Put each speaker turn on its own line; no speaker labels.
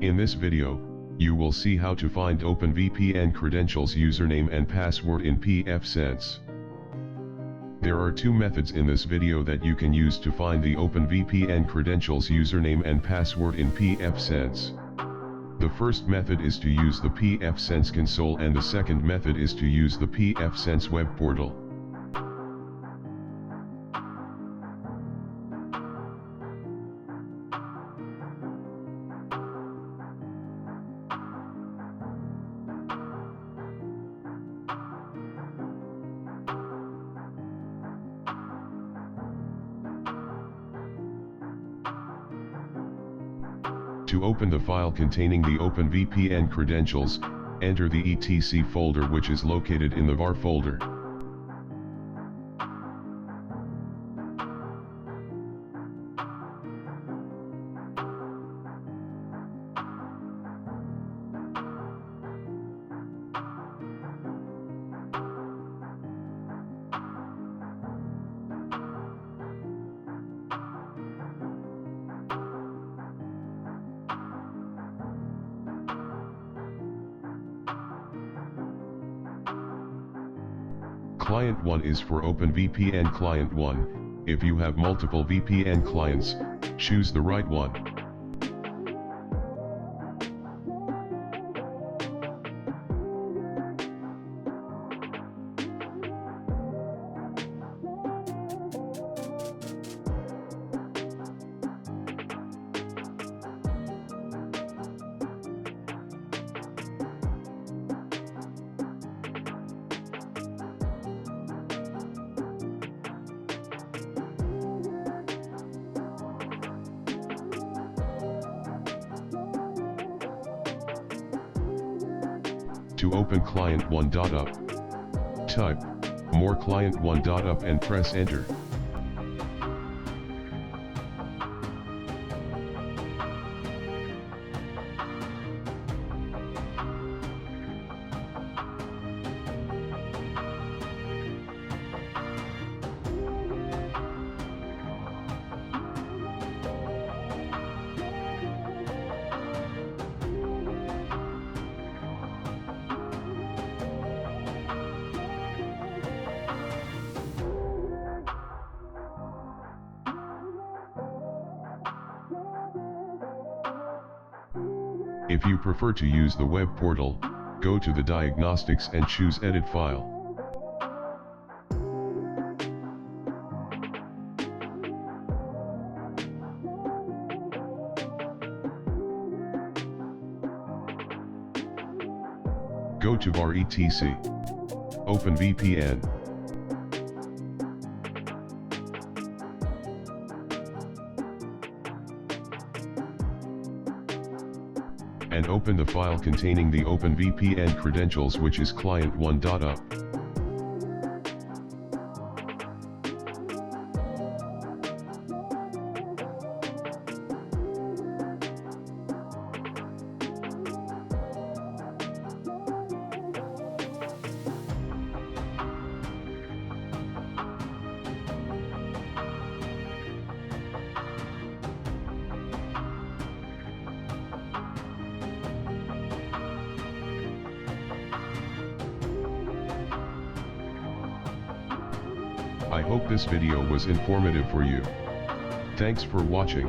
In this video, you will see how to find OpenVPN credentials, username and password in pfSense. There are two methods in this video that you can use to find the OpenVPN credentials, username and password in pfSense. The first method is to use the pfSense console and the second method is to use the pfSense web portal. To open the file containing the OpenVPN credentials, enter the etc folder which is located in the var folder. Client 1 is for OpenVPN Client 1. If you have multiple VPN clients, choose the right one. To open client1.up, type more client1.up and press enter. If you prefer to use the web portal, go to the diagnostics and choose edit file. Go to var etc, OpenVPN. And open the file containing the OpenVPN credentials which is client1.up. I hope this video was informative for you. Thanks for watching.